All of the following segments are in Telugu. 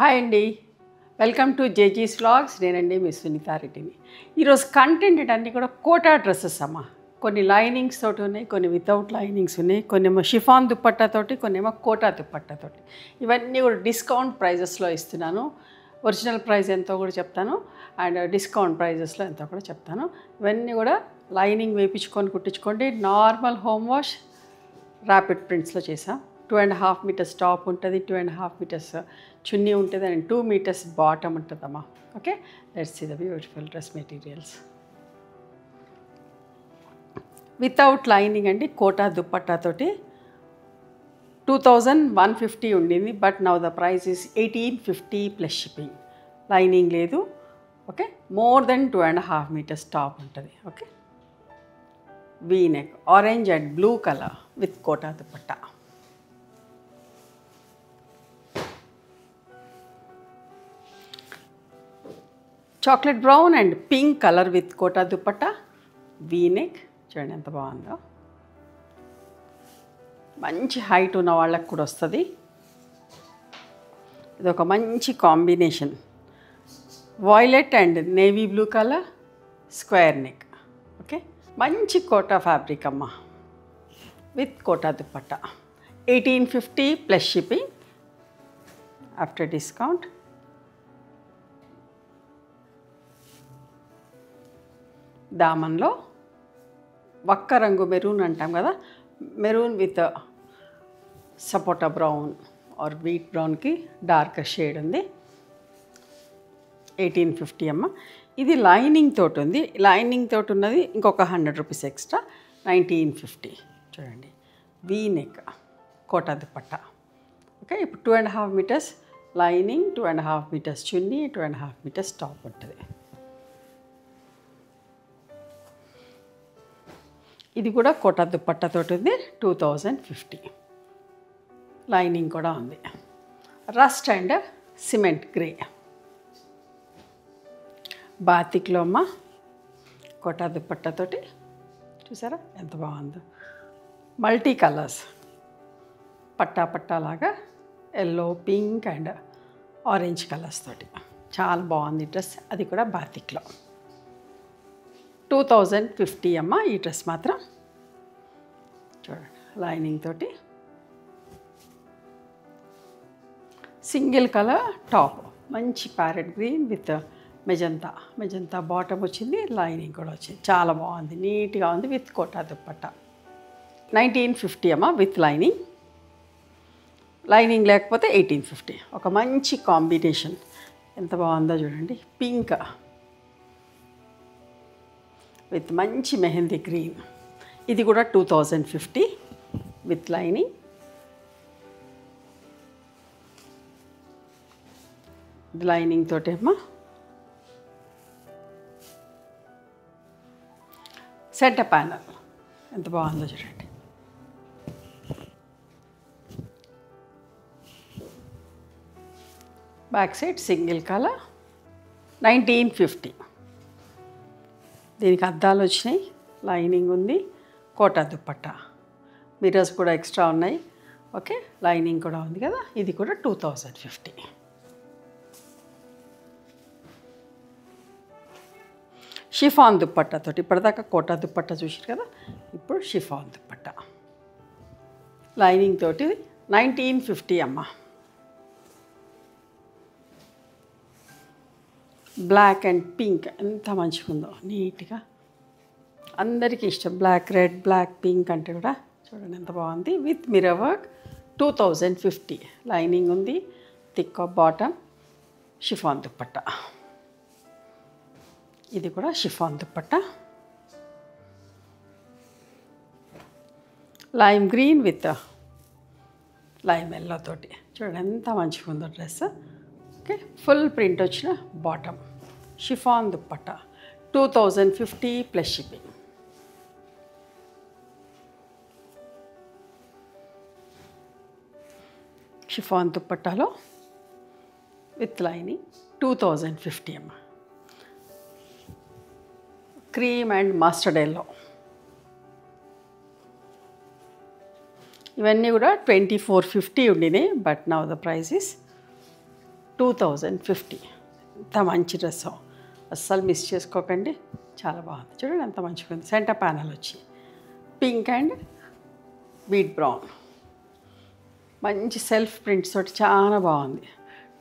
హాయ్ అండి, వెల్కమ్ టు జేజీస్ వ్లాగ్స్. నేనండి మీ సునీతా రెడ్డిని. ఈరోజు కంటెంట్ అన్నీ కూడా కోటా డ్రెస్సెస్ అమ్మ. కొన్ని లైనింగ్స్ తోటి ఉన్నాయి, కొన్ని వితౌట్ లైనింగ్స్ ఉన్నాయి, కొన్ని ఏమో షిఫాన్ దుప్పట్టాతోటి, కొన్ని ఏమో కోటా దుప్పట్టాతోటి. ఇవన్నీ కూడా డిస్కౌంట్ ప్రైజెస్లో ఇస్తున్నాను. ఒరిజినల్ ప్రైస్ ఎంతో కూడా చెప్తాను, అండ్ డిస్కౌంట్ ప్రైజెస్లో ఎంతో కూడా చెప్తాను. ఇవన్నీ కూడా లైనింగ్ వేయించుకొని కుట్టించుకోండి. నార్మల్ హోమ్ వాష్ ర్యాపిడ్ ప్రింట్స్లో చేసాం. 2.5 meters టాప్ ఉంటుంది, 2.5 meters చున్నీ ఉంటుంది, అండ్ 2 meters బాటమ్ ఉంటుందమ్మా. Okay, let's see the beautiful dress materials. Without lining అండి, కోటా దుప్పట్టాతోటి 2150 ఉండింది, but now the price is 1850 plus shipping. Lining లేదు. Okay, more than 2.5 meters top ఉంటుంది. Okay, V neck, orange and blue colour with Kota dupatta. Chocolate brown and pink colour with Kota dupatta, V neck. చూడండి ఎంత బాగుందో. మంచి హైట్ ఉన్న వాళ్ళకి కూడా వస్తుంది. ఇది ఒక మంచి combination. Violet and navy blue colour, square neck. Okay, మంచి కోటా ఫ్యాబ్రిక్ అమ్మ with Kota dupatta. 1850 plus shipping after discount. దామన్లో వక్క రంగు మెరూన్ అంటాం కదా, మెరూన్ విత్ సపోటా బ్రౌన్ ఆర్ వీట్ బ్రౌన్కి డార్క్ షేడ్ ఉంది. 1850 అమ్మ. ఇది లైనింగ్ తోటి ఉంది. లైనింగ్ తోటి ఉన్నది ఇంకొక 100 రూపీస్ ఎక్స్ట్రా, 1950. చూడండి, V neck Kota dupatta. Okay, ఇప్పుడు 2.5 meters lining, 2.5 meters chunni, 2.5 meters top ఉంటుంది. ఇది కూడా కోటా దుప్పట్టాతోటి ఉంది, 2050. లైనింగ్ కూడా ఉంది. Rust and cement grey. బాతిక్లో అమ్మ కోటా దుప్పట్టాతోటి. చూసారా ఎంత బాగుందో. మల్టీ కలర్స్, పట్టా పట్టాలాగా yellow, pink and orange colours తోటి చాలా బాగుంది డ్రెస్. అది కూడా బాతిక్లో. 2050 అమ్మ ఈ డ్రెస్ మాత్రం. చూడండి, లైనింగ్ తోటి సింగిల్ కలర్ టాప్, మంచి parrot green with magenta bottom వచ్చింది, లైనింగ్ కూడా వచ్చింది. చాలా బాగుంది, నీట్గా ఉంది విత్ కోటా దుప్పట్టా. 1950 అమ్మ విత్ లైనింగ్. లైనింగ్ లేకపోతే 1850. ఒక మంచి కాంబినేషన్. ఎంత బాగుందో చూడండి. పింక్ విత్ మంచి మెహందీ గ్రీన్. ఇది కూడా 2050 విత్ లైనింగ్. ఇది లైనింగ్ తోటేమో. సెంటర్ ప్యానల్ ఎంత బాగుందో చూడండి. Back side single colour, 1950. దీనికి అద్దాలు వచ్చినాయి, లైనింగ్ ఉంది, కోటా దుప్పట్టా, మిర్రర్స్ కూడా ఎక్స్ట్రా ఉన్నాయి. ఓకే, లైనింగ్ కూడా ఉంది కదా. ఇది కూడా 2050. షిఫాన్ దుప్పట్టాతోటి. ఇప్పటిదాకా కోటా దుప్పట్టా చూసారు కదా, ఇప్పుడు షిఫాన్ దుప్పట్టా. లైనింగ్ తోటి 1950 అమ్మ. బ్లాక్ అండ్ పింక్ ఎంత మంచిగా ఉందో, నీట్గా. అందరికీ ఇష్టం బ్లాక్, రెడ్, బ్లాక్, పింక్ అంటే కూడా. చూడండి ఎంత బాగుంది విత్ మిర్రర్ వర్క్. 2050. లైనింగ్ ఉంది, థిక్ బాటమ్, షిఫాన్ దుప్పట్టా. ఇది కూడా chiffon dupatta. Lime green with lime yellow తోటి. చూడండి ఎంత మంచిగా ఉందో డ్రెస్. ఓకే, ఫుల్ ప్రింట్ వచ్చిన బాటమ్, షిఫాన్ దుప్పట్టా. 2050 ప్లస్ షిప్పింగ్. షిఫాన్ దుప్పట్టాలో విత్ లైనింగ్ 2050 అమ్మ. Cream and mustard yellow. ఇవన్నీ కూడా 2450 ఉండినాయి, but now the price is 2050. ఎంత మంచి డ్రెస్, అస్సలు మిస్ చేసుకోకండి. చాలా బాగుంది, చూడండి ఎంత మంచిగా ఉంది. సెంటర్ ప్యానల్ వచ్చి పింక్ అండ్ బీట్ బ్రౌన్, మంచి సెల్ఫ్ ప్రింట్స్ తోటి చాలా బాగుంది.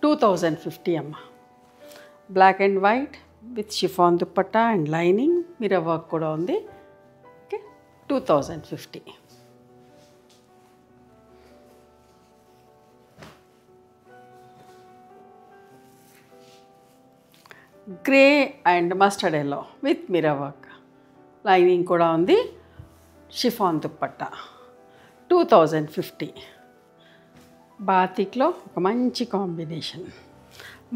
2050 అమ్మ. Black and white with chiffon dupatta and lining, mirror work కూడా ఉంది. Okay, 2050. Grey and mustard yellow with mirror work, lining కూడా ఉంది, షిఫాన్ దుప్పట్టా, 2050. బాతిక్లో ఒక మంచి combination,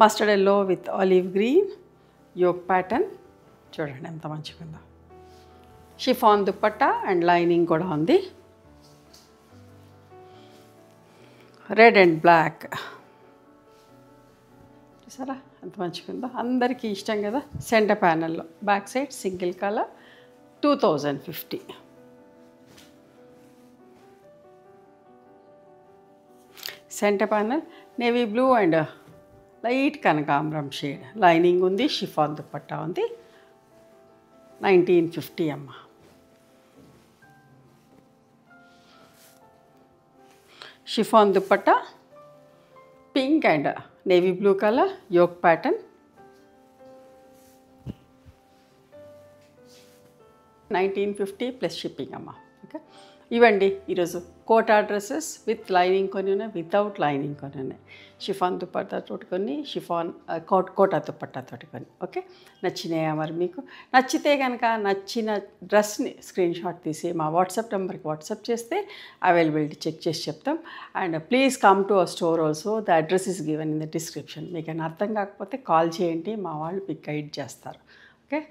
mustard yellow with olive green, yoke pattern, చూడండి ఎంత మంచిగా ఉందో. షిఫాన్ దుప్పట్టా అండ్ లైనింగ్ కూడా ఉంది. రెడ్ అండ్ బ్లాక్, చూసారా ఎంత మంచిగా ఉందో, అందరికీ ఇష్టం కదా. సెంటర్ ప్యానల్లో back side single colour, 2050. Centre panel navy blue and light కనకాంబరం షేడ్, లైనింగ్ ఉంది, షిఫాన్ దుప్పట్టా ఉంది, 1950 అమ్మ. Chiffon dupatta pink and navy blue colour, yoke pattern, 1950 plus shipping అమ్మ. ఓకే, ఇవండి ఈరోజు కోటా డ్రెస్సెస్. విత్ లైనింగ్ కొన్ని ఉన్నాయి, వితౌట్ లైనింగ్ కొన్ని ఉన్నాయి. షిఫాన్ దుప్పట్టాతోటి కొన్ని, షిఫాన్ కోటా దుప్పట్టాతోటి కొన్ని. ఓకే, నచ్చినాయా మరి మీకు? నచ్చితే కనుక నచ్చిన డ్రెస్ని స్క్రీన్ షాట్ తీసి మా వాట్సాప్ నెంబర్కి వాట్సాప్ చేస్తే అవైలబిలిటీ చెక్ చేసి చెప్తాం. And please come to our store also, the address is given in the description. మీకు అర్థం కాకపోతే కాల్ చేయండి, మా వాళ్ళు మీకు గైడ్ చేస్తారు. ఓకే.